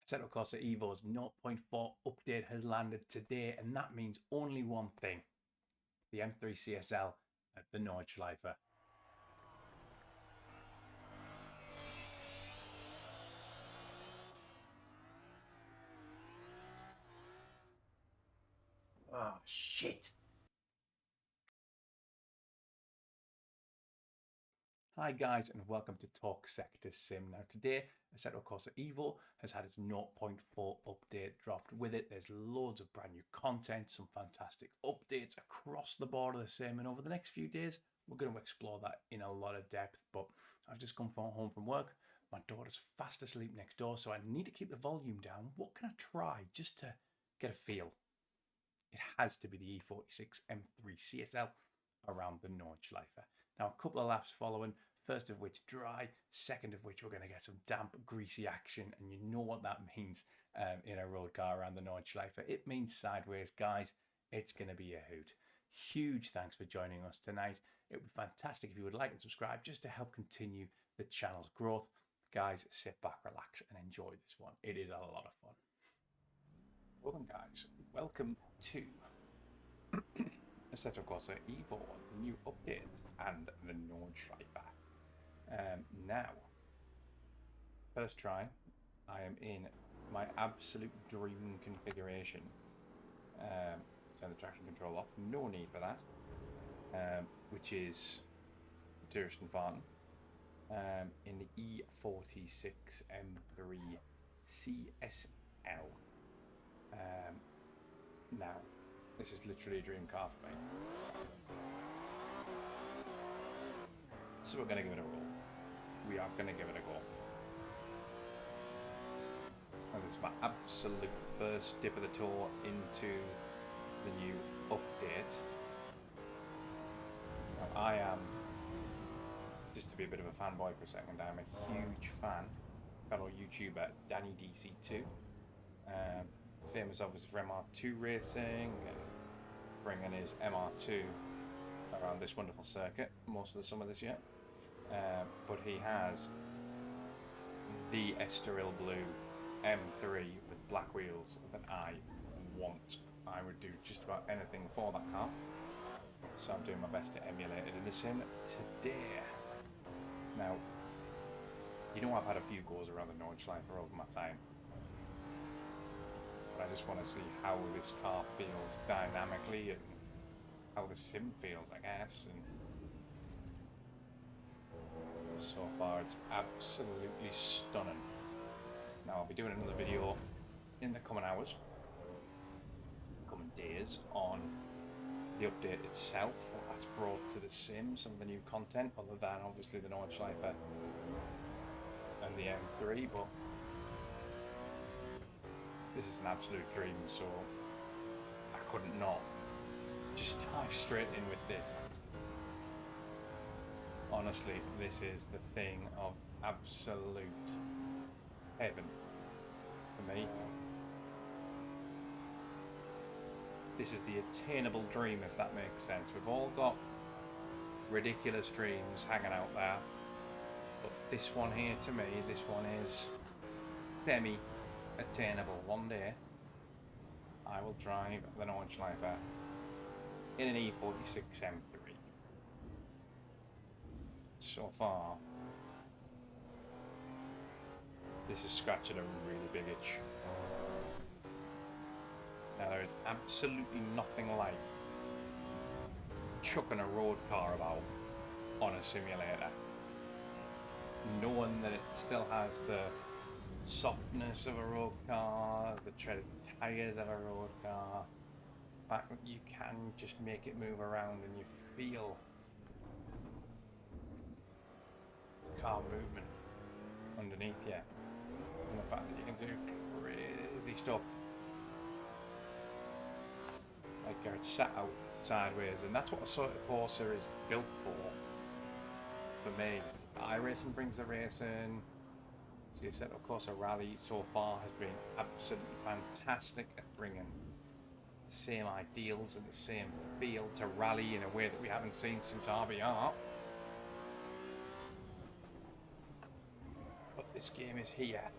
Assetto Corsa EVO's 0.4 update has landed today, and that means only one thing: the M3 CSL at the Nordschleife. Oh, shit! Hi guys, and welcome to Talk Sector Sim. Now today, Assetto Corsa EVO has had its 0.4 update dropped. With it, there's loads of brand new content, some fantastic updates across the board of the sim, and over the next few days, we're going to explore that in a lot of depth. But I've just come home from work. My daughter's fast asleep next door, so I need to keep the volume down. What can I try just to get a feel? It has to be the E46 M3 CSL around the Nordschleife. Now, a couple of laps following, first of which dry, second of which we're going to get some damp, greasy action, and you know what that means in a road car around the Nordschleife. It means sideways, guys. It's going to be a hoot. Huge thanks for joining us tonight. It would be fantastic if you would like and subscribe just to help continue the channel's growth. Guys, sit back, relax, and enjoy this one. It is a lot of fun. Well then, guys, welcome to Assetto Corsa EVO, the new update, and the Nordschleife. Now, first try, I am in my absolute dream configuration. Turn the traction control off, no need for that, which is tourist and farm, in the E46 M3 CSL. Now, this is literally a dream car for me. So we're going to give it a roll. We are going to give it a go. And this is my absolute first dip of the toe into the new update. Now, I am, just to be a bit of a fanboy for a second, I'm a huge fan, fellow YouTuber Danny DC2. Famous obviously for MR2 racing, bringing his MR2 around this wonderful circuit most of the summer this year. But he has the Estoril Blue M3 with black wheels that I want. I would do just about anything for that car. So I'm doing my best to emulate it in the sim today. Now, you know I've had a few goes around the Nordschleife over my time. But I just want to see how this car feels dynamically and how the sim feels, I guess. And so far, it's absolutely stunning. Now, I'll be doing another video in the coming hours, coming days, on the update itself, what that's brought to the sim, some of the new content, other than obviously the Nordschleife and the M3, but this is an absolute dream, so I couldn't not just dive straight in with this. Honestly, this is the thing of absolute heaven for me. This is the attainable dream, if that makes sense. We've all got ridiculous dreams hanging out there, but this one here, to me, this one is semi-attainable. One day, I will drive the Nordschleife in an E46 M3. So far, this is scratching a really big itch. Now, there is absolutely nothing like chucking a road car about on a simulator, knowing that it still has the softness of a road car, the treaded tyres of a road car, the fact that you can just make it move around and you feel the car movement underneath you, and the fact that you can do crazy stuff. Like it's sat out sideways, and that's what Assetto Corsa is built for me. iRacing brings the racing. The Assetto Corsa Rally so far has been absolutely fantastic at bringing the same ideals and the same feel to rally in a way that we haven't seen since RBR. But this game is here.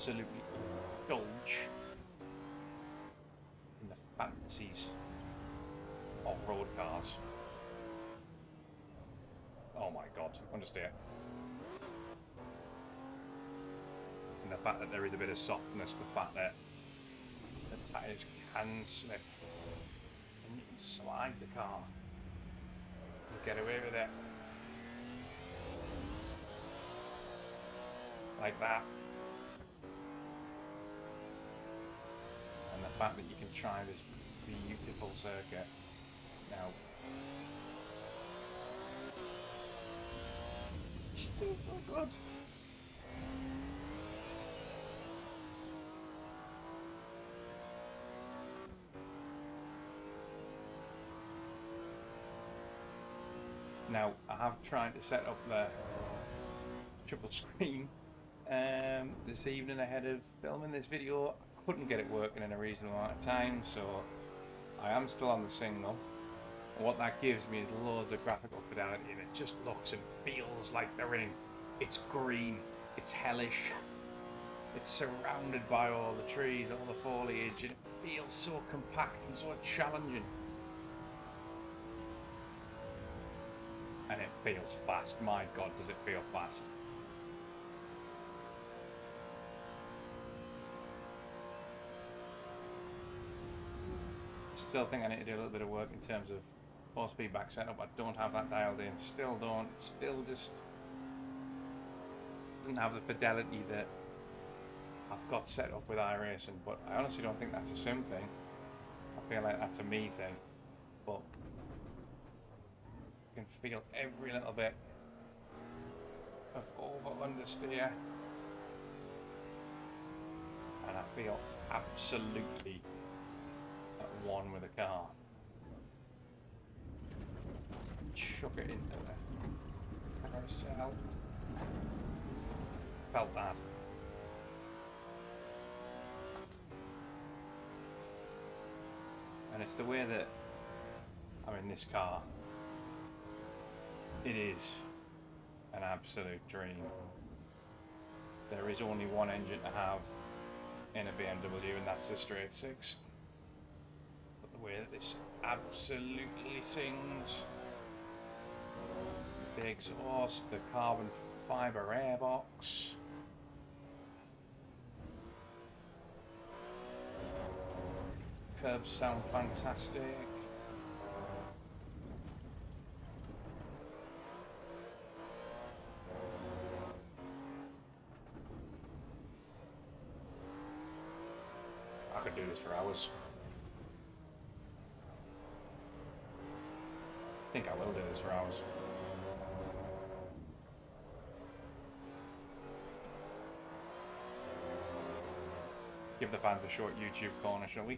absolutely indulge in the fantasies of road cars. Oh my god, understeer. And the fact that there is a bit of softness, the fact that the tyres can slip and you can slide the car and get away with it. Like that. And the fact that you can try this beautiful circuit. Now, it's still so good. Now, I have tried to set up the triple screen this evening ahead of filming this video. I couldn't get it working in a reasonable amount of time, so I am still on the single. And what that gives me is loads of graphical fidelity, and it just looks and feels like the ring. It's green, it's hellish, it's surrounded by all the trees, all the foliage, and it feels so compact and so challenging. And it feels fast. My god, does it feel fast. Still think I need to do a little bit of work in terms of force feedback setup. I don't have that dialed in. Still don't. Still just doesn't have the fidelity that I've got set up with iRacing. But I honestly don't think that's a sim thing. I feel like that's a me thing. But you can feel every little bit of over understeer, and I feel absolutely at one with the car. Chuck it into the carousel. Felt that. And it's the way that I'm in this car. It is an absolute dream. There is only one engine to have in a BMW, and that's the straight six. But the way that this absolutely sings, the exhaust, the carbon fibre airbox, curbs sound fantastic. I could do this for hours. I think I will do this for hours. Give the fans a short YouTube corner, shall we?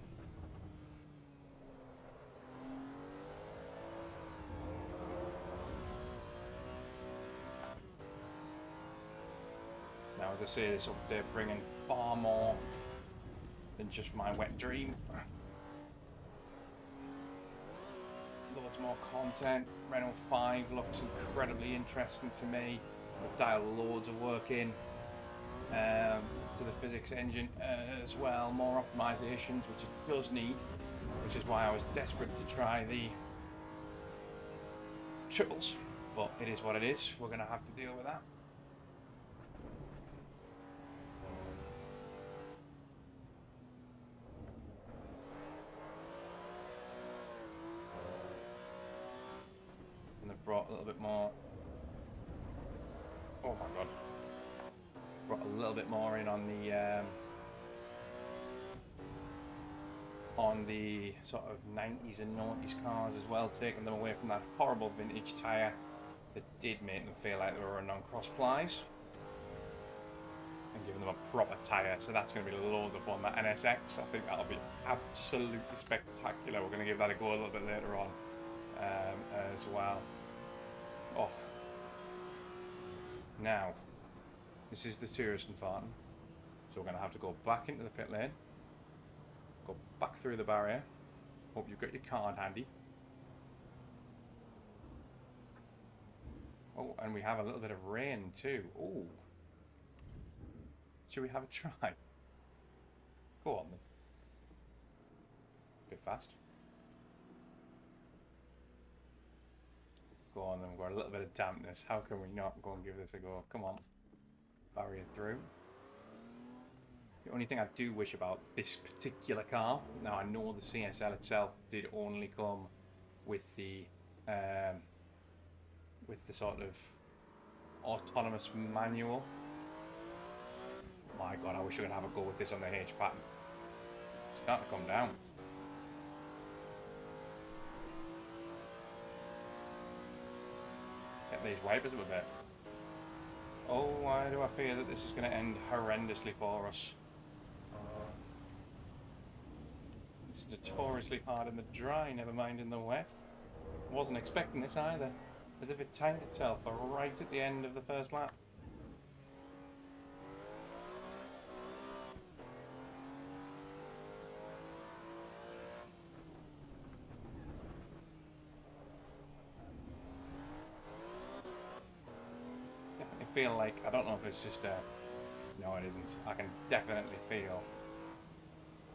Now, as I say, this update bringing far more than just my wet dream. Loads more content. Renault 5 looks incredibly interesting to me. We've dialed loads of work in to the physics engine as well. More optimizations, which it does need, which is why I was desperate to try the triples. But it is what it is. We're going to have to deal with that. Brought a little bit more. Oh my god! Brought a little bit more in on the sort of 90s and 90s cars as well, taking them away from that horrible vintage tyre that did make them feel like they were running on cross plies, and giving them a proper tyre. So that's going to be loads of fun. That NSX, I think that'll be absolutely spectacular. We're going to give that a go a little bit later on as well. Oh. Now, this is the tourist and farting, so we're going to have to go back into the pit lane, go back through the barrier. Hope you've got your card handy. Oh, and we have a little bit of rain too. Oh, Should we have a try? Go on then. Bit fast. Go on then, we've got a little bit of dampness. How can we not go and give this a go? Come on. Barrier through. The only thing I do wish about this particular car, now I know the CSL itself did only come with the sort of autonomous manual. My God, I wish I could have a go with this on the H pattern. It's starting to come down. Get these wipers up a bit. Oh, why do I fear that this is going to end horrendously for us? It's notoriously hard in the dry, never mind in the wet. Wasn't expecting this either. As if it timed itself right at the end of the first lap. Definitely feel like, I don't know if it's just a... No, it isn't. I can definitely feel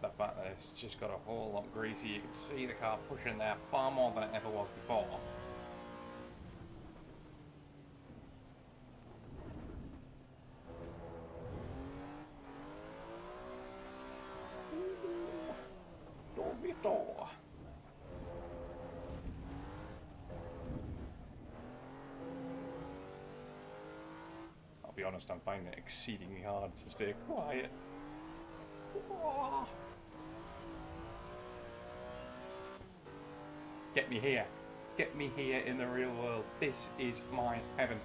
the fact that it's just got a whole lot greasy. You can see the car pushing there far more than it ever was before. I'll be honest, I'm finding it exceedingly hard to stay quiet. Get me here. Get me here in the real world. This is my heaven.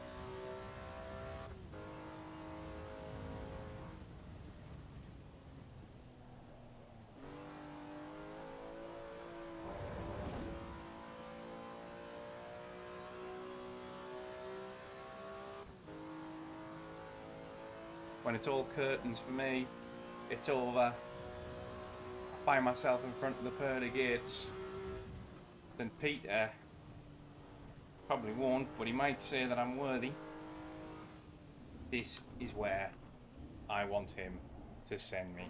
When it's all curtains for me, it's over. I find myself in front of the pearly gates. Then Peter probably won't, but he might say that I'm worthy. This is where I want him to send me.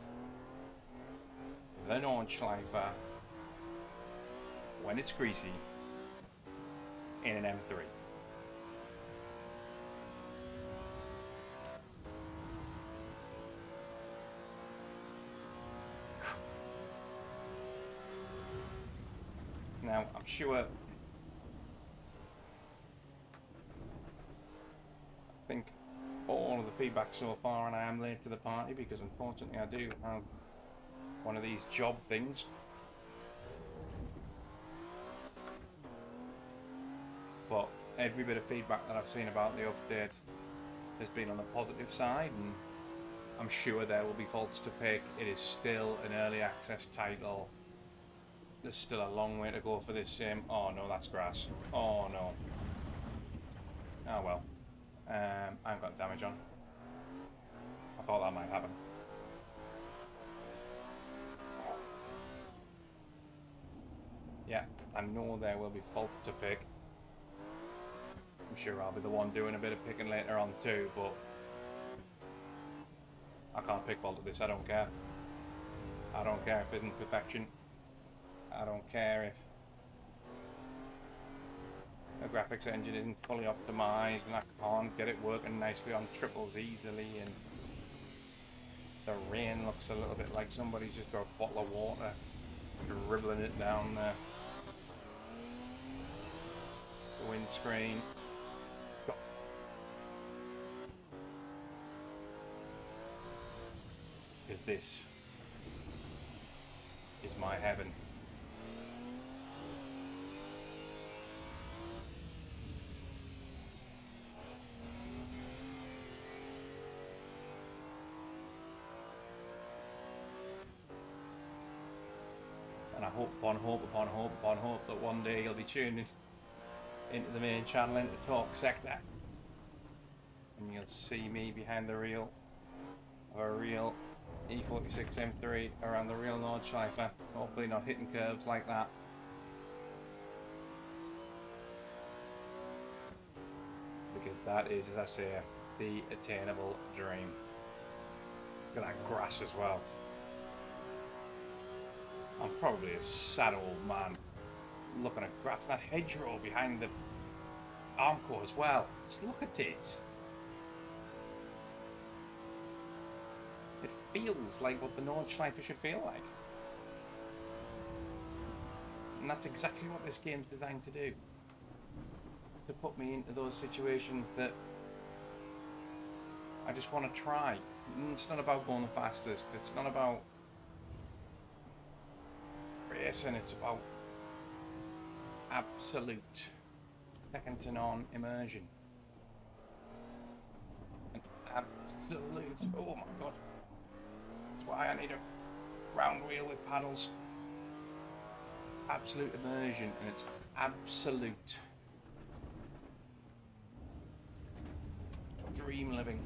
The Nordschleife, when it's greasy, in an M3. Now, I'm sure, I think all of the feedback so far, and I am late to the party because unfortunately I do have one of these job things. But every bit of feedback that I've seen about the update has been on the positive side, and I'm sure there will be faults to pick. It is still an early access title. There's still a long way to go for this sim. Oh no, that's grass. Oh no. Oh well. I haven't got damage on. I thought that might happen. Yeah, I know there will be fault to pick. I'm sure I'll be the one doing a bit of picking later on too, but I can't pick fault at this. I don't care. I don't care if it isn't perfection. I don't care if the graphics engine isn't fully optimized and I can't get it working nicely on triples easily, and the rain looks a little bit like somebody's just got a bottle of water dribbling it down the windscreen. Because this is my heaven. And I hope upon hope upon hope upon hope that one day you'll be tuning into the main channel, into Talk Sector, and you'll see me behind the wheel of a real E46 M3 around the real Nordschleife, hopefully not hitting curves like that. Because that is, as I say, the attainable dream. Look at that grass as well. I'm probably a sad old man looking at grass. That hedgerow behind the Armco as well. Just look at it. It feels like what the Nordschleife should feel like. And that's exactly what this game's designed to do. To put me into those situations that I just want to try. It's not about going the fastest. It's not about racing. It's about absolute, second to none immersion. An absolute, oh my god. That's why I need a round wheel with paddles. Absolute immersion, and it's absolute dream living.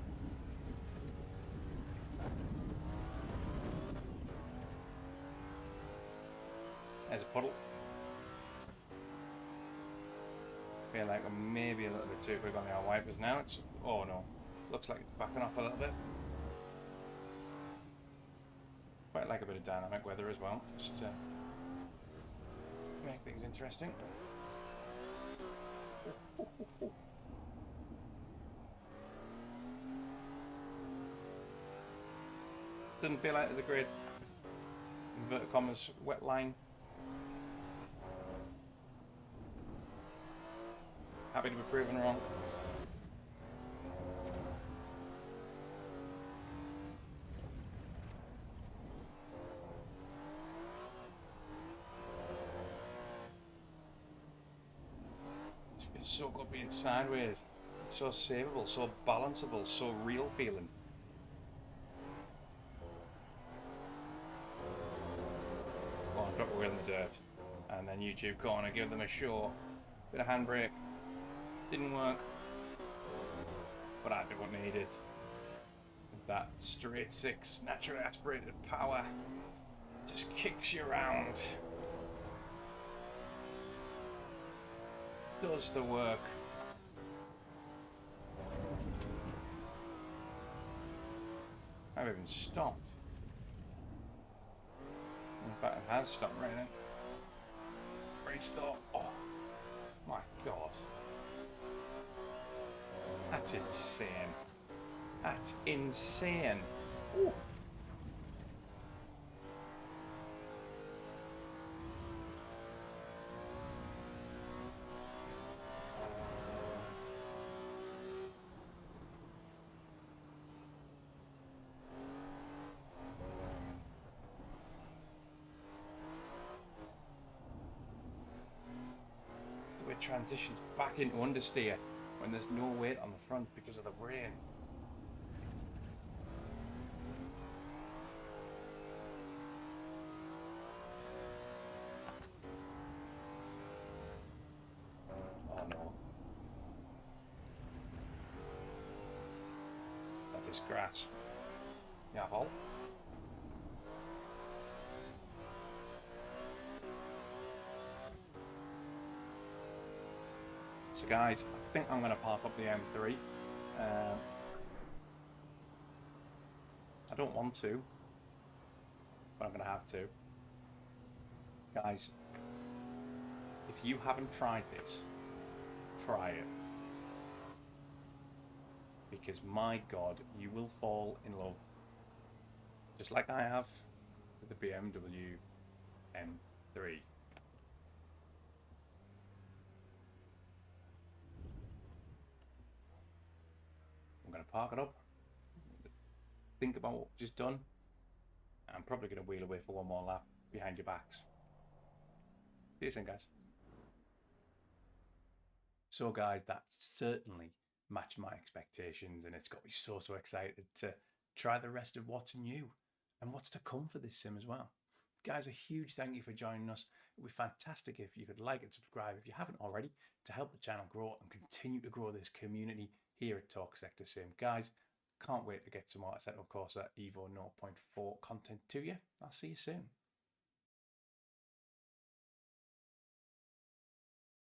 There's a puddle. Feel like I'm maybe a little bit too quick on the wipers now. It's, oh no, looks like it's backing off a little bit. Quite like a bit of dynamic weather as well, just to make things interesting. Doesn't feel like there's a great, inverted commas, wet line. Happy to be proven wrong. It feels so good being sideways. It's so savable, so balanceable, so real feeling. Go on, drop a wheel in the dirt. And then YouTube corner, give them a short bit of handbrake. Didn't work, but I did what needed. It's that straight six, naturally aspirated power. Just kicks you around. Does the work. I've even stopped. In fact, it has stopped raining. Restart. Oh my god. That's insane. That's insane. Ooh. It's the way it transitions back into understeer when there's no weight on the front because of the rain. Oh no. That is grass. Yeah, hole. So guys, I think I'm going to park up the M3. I don't want to, but I'm going to have to. Guys, if you haven't tried this, try it. Because my god, you will fall in love. Just like I have with the BMW M3. I'm going to park it up, think about what we've just done. I'm probably going to wheel away for one more lap behind your backs. See you soon, guys. So guys, that certainly matched my expectations, and it's got me so excited to try the rest of what's new and what's to come for this sim as well. Guys, a huge thank you for joining us. It would be fantastic if you could like and subscribe if you haven't already, to help the channel grow and continue to grow this community here at Talk Sector Sim. Guys, can't wait to get some more Assetto Corsa EVO 0.4 content to you. I'll see you soon.